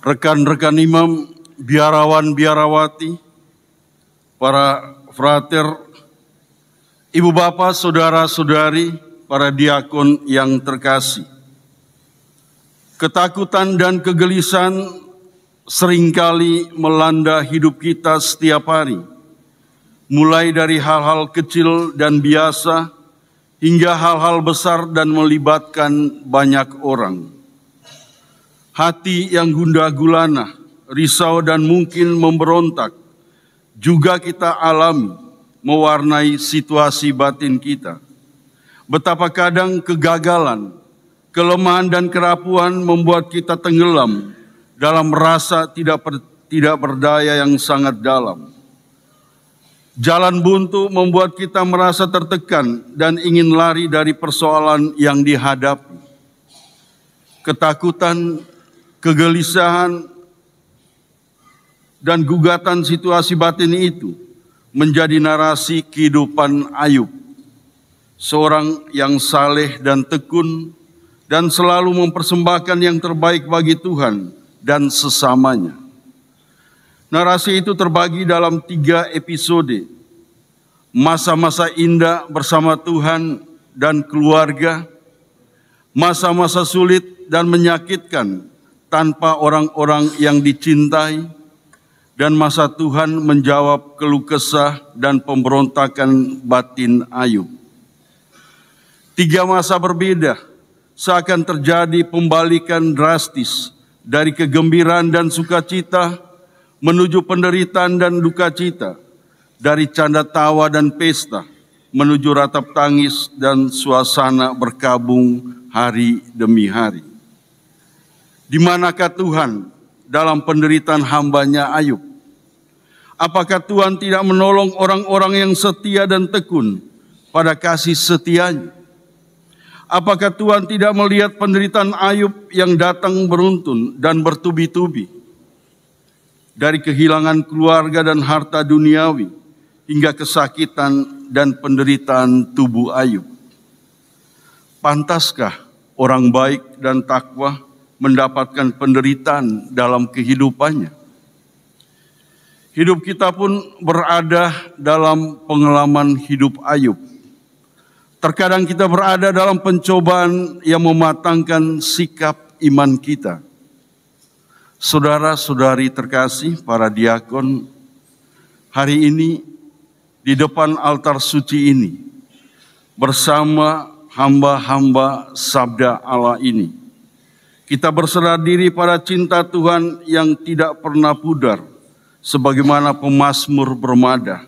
rekan-rekan imam, biarawan-biarawati, para frater, ibu bapak, saudara-saudari, para diakon yang terkasih. Ketakutan dan kegelisahan seringkali melanda hidup kita setiap hari, mulai dari hal-hal kecil dan biasa hingga hal-hal besar dan melibatkan banyak orang. Hati yang gundah gulana, risau dan mungkin memberontak juga kita alami, mewarnai situasi batin kita. Betapa kadang kegagalan, kelemahan dan kerapuhan membuat kita tenggelam dalam rasa tidak berdaya yang sangat dalam. Jalan buntu membuat kita merasa tertekan dan ingin lari dari persoalan yang dihadapi. Ketakutan, kegelisahan, dan gugatan situasi batin itu menjadi narasi kehidupan Ayub, seorang yang saleh dan tekun dan selalu mempersembahkan yang terbaik bagi Tuhan dan sesamanya. Narasi itu terbagi dalam 3 episode. Masa-masa indah bersama Tuhan dan keluarga, masa-masa sulit dan menyakitkan tanpa orang-orang yang dicintai, dan masa Tuhan menjawab keluh kesah dan pemberontakan batin Ayub. 3 masa berbeda seakan terjadi pembalikan drastis dari kegembiraan dan sukacita menuju penderitaan dan duka cita, dari canda tawa dan pesta menuju ratap tangis dan suasana berkabung hari demi hari. Di manakah Tuhan dalam penderitaan hambanya Ayub? Apakah Tuhan tidak menolong orang-orang yang setia dan tekun pada kasih setianya? Apakah Tuhan tidak melihat penderitaan Ayub yang datang beruntun dan bertubi-tubi? Dari kehilangan keluarga dan harta duniawi hingga kesakitan dan penderitaan tubuh Ayub. Pantaskah orang baik dan takwa mendapatkan penderitaan dalam kehidupannya? Hidup kita pun berada dalam pengalaman hidup Ayub. Terkadang kita berada dalam pencobaan yang mematangkan sikap iman kita. Saudara-saudari terkasih, para diakon, hari ini di depan altar suci ini, bersama hamba-hamba sabda Allah ini, kita berserah diri pada cinta Tuhan yang tidak pernah pudar, sebagaimana pemazmur bermada.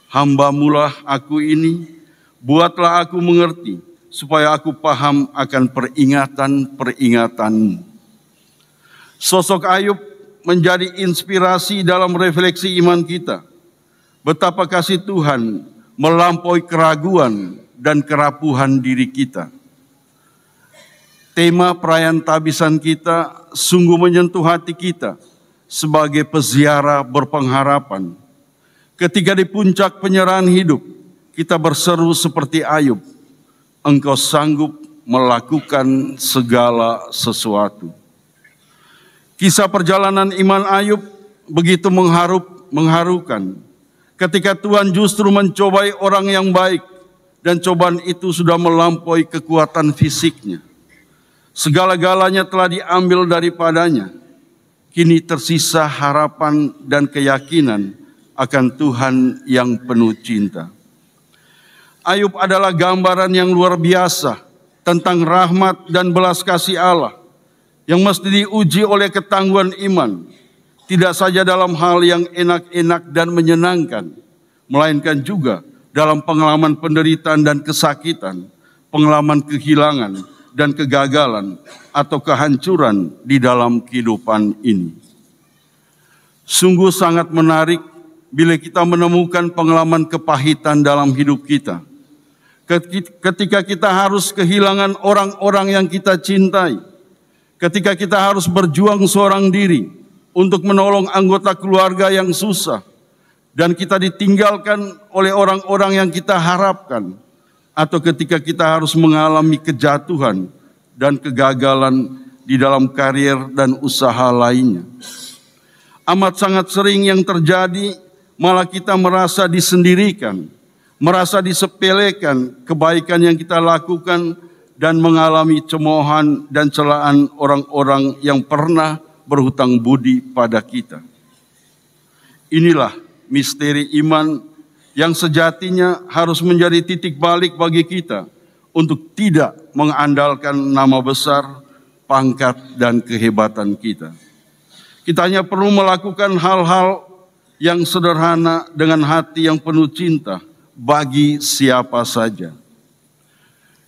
Hamba-Mulah aku ini, buatlah aku mengerti, supaya aku paham akan peringatan-peringatanmu. Sosok Ayub menjadi inspirasi dalam refleksi iman kita. Betapa kasih Tuhan melampaui keraguan dan kerapuhan diri kita. Tema perayaan tabisan kita sungguh menyentuh hati kita sebagai peziarah berpengharapan. Ketika di puncak penyerahan hidup, kita berseru seperti Ayub, Engkau sanggup melakukan segala sesuatu. Kisah perjalanan iman Ayub begitu mengharukan. Ketika Tuhan justru mencobai orang yang baik dan cobaan itu sudah melampaui kekuatan fisiknya. Segala-galanya telah diambil daripadanya. Kini tersisa harapan dan keyakinan akan Tuhan yang penuh cinta. Ayub adalah gambaran yang luar biasa tentang rahmat dan belas kasih Allah yang mesti diuji oleh ketangguhan iman, tidak saja dalam hal yang enak-enak dan menyenangkan, melainkan juga dalam pengalaman penderitaan dan kesakitan, pengalaman kehilangan dan kegagalan atau kehancuran di dalam kehidupan ini. Sungguh sangat menarik bila kita menemukan pengalaman kepahitan dalam hidup kita. Ketika kita harus kehilangan orang-orang yang kita cintai, ketika kita harus berjuang seorang diri untuk menolong anggota keluarga yang susah, dan kita ditinggalkan oleh orang-orang yang kita harapkan, atau ketika kita harus mengalami kejatuhan dan kegagalan di dalam karier dan usaha lainnya. Amat sangat sering yang terjadi malah kita merasa disendirikan, merasa disepelekan kebaikan yang kita lakukan dan mengalami cemoohan dan celaan orang-orang yang pernah berhutang budi pada kita. Inilah misteri iman yang sejatinya harus menjadi titik balik bagi kita untuk tidak mengandalkan nama besar, pangkat, dan kehebatan kita. Kita hanya perlu melakukan hal-hal yang sederhana dengan hati yang penuh cinta bagi siapa saja.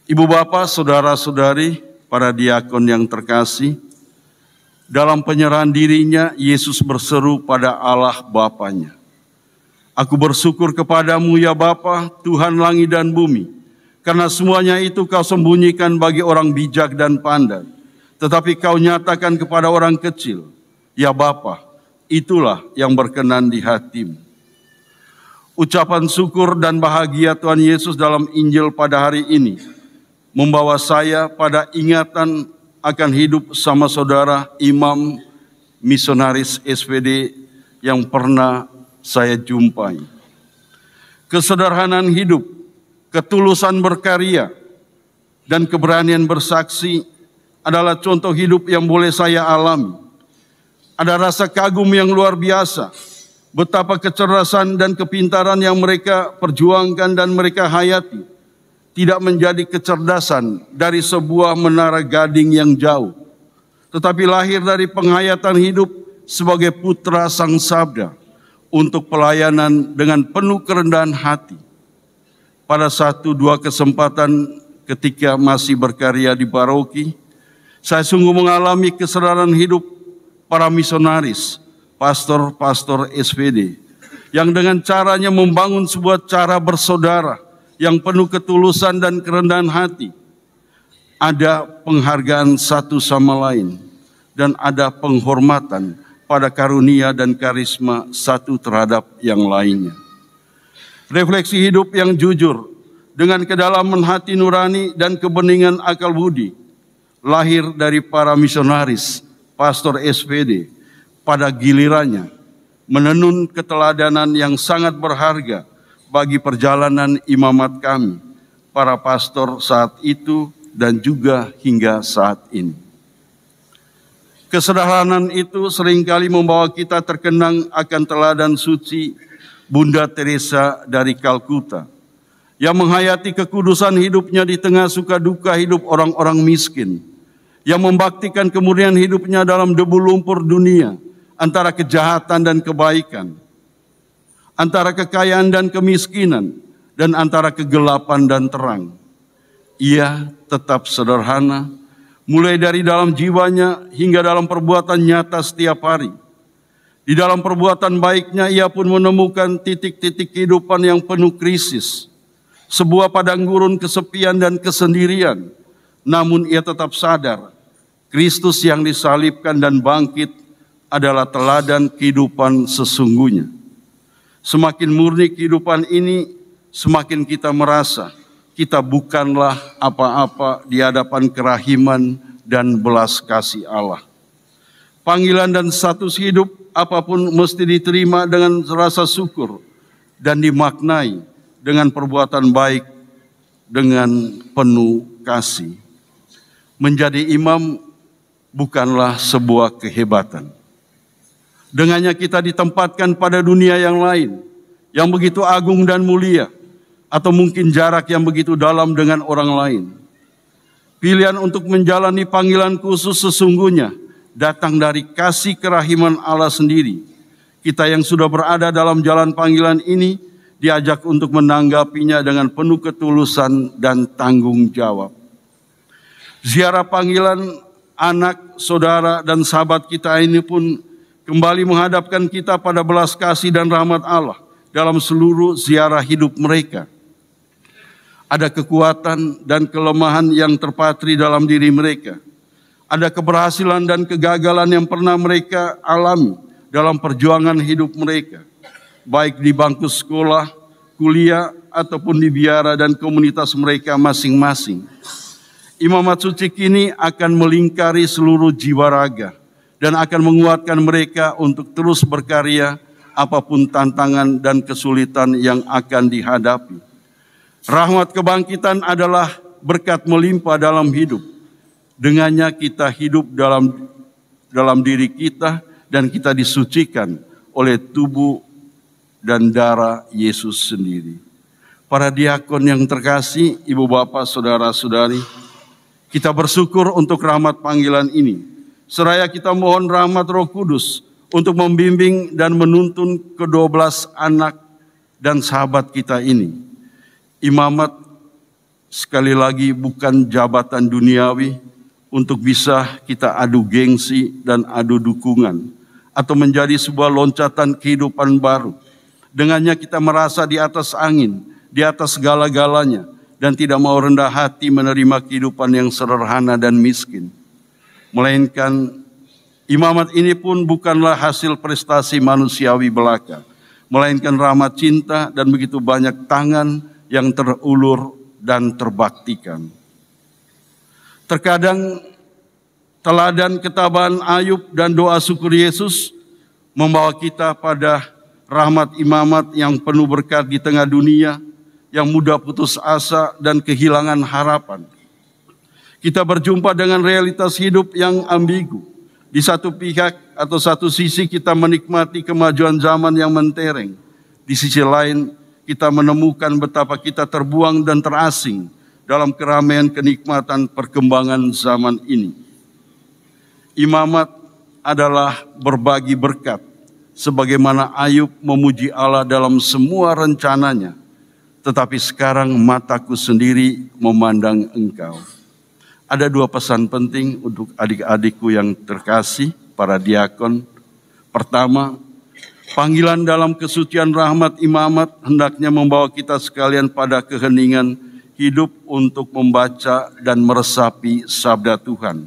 Ibu bapak, saudara-saudari, para diakon yang terkasih, dalam penyerahan dirinya, Yesus berseru pada Allah Bapanya. Aku bersyukur kepadamu ya Bapa, Tuhan langit dan bumi, karena semuanya itu kau sembunyikan bagi orang bijak dan pandai, tetapi kau nyatakan kepada orang kecil. Ya Bapa, itulah yang berkenan di hatimu. Ucapan syukur dan bahagia Tuhan Yesus dalam Injil pada hari ini membawa saya pada ingatan akan hidup sama saudara imam misionaris SPD yang pernah saya jumpai. Kesederhanaan hidup, ketulusan berkarya, dan keberanian bersaksi adalah contoh hidup yang boleh saya alami. Ada rasa kagum yang luar biasa, betapa kecerdasan dan kepintaran yang mereka perjuangkan dan mereka hayati tidak menjadi kecerdasan dari sebuah menara gading yang jauh, tetapi lahir dari penghayatan hidup sebagai putra Sang Sabda untuk pelayanan dengan penuh kerendahan hati. Pada 1-2 kesempatan ketika masih berkarya di paroki, saya sungguh mengalami kesadaran hidup para misionaris, pastor-pastor SPD, yang dengan caranya membangun sebuah cara bersaudara yang penuh ketulusan dan kerendahan hati. Ada penghargaan satu sama lain dan ada penghormatan pada karunia dan karisma satu terhadap yang lainnya. Refleksi hidup yang jujur dengan kedalaman hati nurani dan kebeningan akal budi lahir dari para misionaris, pastor SPD, pada gilirannya menenun keteladanan yang sangat berharga bagi perjalanan imamat kami, para pastor saat itu dan juga hingga saat ini. Kesederhanaan itu seringkali membawa kita terkenang akan teladan suci Bunda Teresa dari Kalkuta, yang menghayati kekudusan hidupnya di tengah suka duka hidup orang-orang miskin, yang membaktikan kemurnian hidupnya dalam debu lumpur dunia, antara kejahatan dan kebaikan, antara kekayaan dan kemiskinan, dan antara kegelapan dan terang. Ia tetap sederhana, mulai dari dalam jiwanya hingga dalam perbuatan nyata setiap hari. Di dalam perbuatan baiknya ia pun menemukan titik-titik kehidupan yang penuh krisis, sebuah padang gurun kesepian dan kesendirian. Namun ia tetap sadar, Kristus yang disalibkan dan bangkit adalah teladan kehidupan sesungguhnya. Semakin murni kehidupan ini, semakin kita merasa kita bukanlah apa-apa di hadapan kerahiman dan belas kasih Allah. Panggilan dan status hidup apapun mesti diterima dengan rasa syukur dan dimaknai dengan perbuatan baik dengan penuh kasih. Menjadi imam bukanlah sebuah kehebatan. Dengannya kita ditempatkan pada dunia yang lain, yang begitu agung dan mulia, atau mungkin jarak yang begitu dalam dengan orang lain. Pilihan untuk menjalani panggilan khusus sesungguhnya datang dari kasih kerahiman Allah sendiri. Kita yang sudah berada dalam jalan panggilan ini diajak untuk menanggapinya dengan penuh ketulusan dan tanggung jawab. Ziarah panggilan anak, saudara, dan sahabat kita ini pun kembali menghadapkan kita pada belas kasih dan rahmat Allah dalam seluruh ziarah hidup mereka. Ada kekuatan dan kelemahan yang terpatri dalam diri mereka. Ada keberhasilan dan kegagalan yang pernah mereka alami dalam perjuangan hidup mereka, baik di bangku sekolah, kuliah, ataupun di biara dan komunitas mereka masing-masing. Imamat suci kini akan melingkari seluruh jiwa raga dan akan menguatkan mereka untuk terus berkarya apapun tantangan dan kesulitan yang akan dihadapi. Rahmat kebangkitan adalah berkat melimpah dalam hidup. Dengannya kita hidup dalam diri kita dan kita disucikan oleh tubuh dan darah Yesus sendiri. Para diakon yang terkasih, ibu bapak, saudara-saudari, kita bersyukur untuk rahmat panggilan ini. Seraya kita mohon rahmat Roh Kudus untuk membimbing dan menuntun ke-12 anak dan sahabat kita ini. Imamat sekali lagi bukan jabatan duniawi untuk bisa kita adu gengsi dan adu dukungan atau menjadi sebuah loncatan kehidupan baru. Dengannya kita merasa di atas angin, di atas segala-galanya, dan tidak mau rendah hati menerima kehidupan yang sederhana dan miskin. Melainkan imamat ini pun bukanlah hasil prestasi manusiawi belaka, melainkan rahmat cinta dan begitu banyak tangan yang terulur dan terbaktikan. Terkadang teladan ketabahan Ayub dan doa syukur Yesus membawa kita pada rahmat imamat yang penuh berkat di tengah dunia yang mudah putus asa dan kehilangan harapan. Kita berjumpa dengan realitas hidup yang ambigu. Di satu pihak atau satu sisi kita menikmati kemajuan zaman yang mentereng. Di sisi lain kita menemukan betapa kita terbuang dan terasing dalam keramaian kenikmatan perkembangan zaman ini. Imamat adalah berbagi berkat, sebagaimana Ayub memuji Allah dalam semua rencananya. Tetapi sekarang mataku sendiri memandang Engkau. Ada dua pesan penting untuk adik-adikku yang terkasih, para diakon. Pertama, panggilan dalam kesucian rahmat imamat hendaknya membawa kita sekalian pada keheningan hidup untuk membaca dan meresapi sabda Tuhan.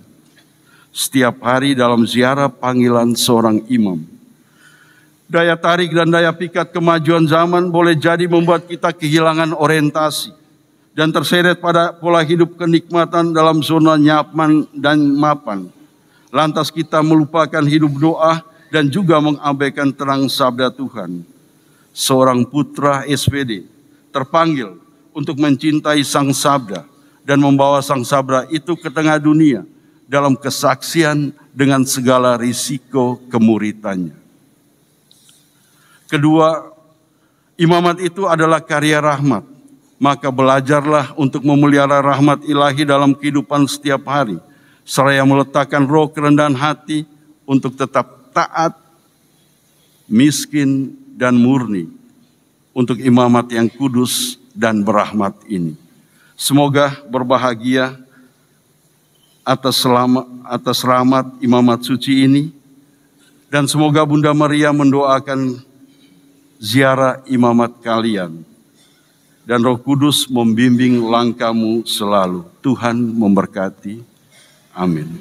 Setiap hari dalam ziarah panggilan seorang imam. Daya tarik dan daya pikat kemajuan zaman boleh jadi membuat kita kehilangan orientasi dan terseret pada pola hidup kenikmatan dalam zona nyaman dan mapan. Lantas kita melupakan hidup doa dan juga mengabaikan terang sabda Tuhan. Seorang putra SPD terpanggil untuk mencintai sang sabda dan membawa sang sabda itu ke tengah dunia dalam kesaksian dengan segala risiko kemuritannya. Kedua, imamat itu adalah karya rahmat. Maka belajarlah untuk memelihara rahmat ilahi dalam kehidupan setiap hari. Seraya meletakkan roh kerendahan hati untuk tetap taat, miskin, dan murni. Untuk imamat yang kudus dan berahmat ini. Semoga berbahagia atas rahmat imamat suci ini. Dan semoga Bunda Maria mendoakan ziarah imamat kalian. Dan Roh Kudus membimbing langkahmu selalu. Tuhan memberkati. Amin.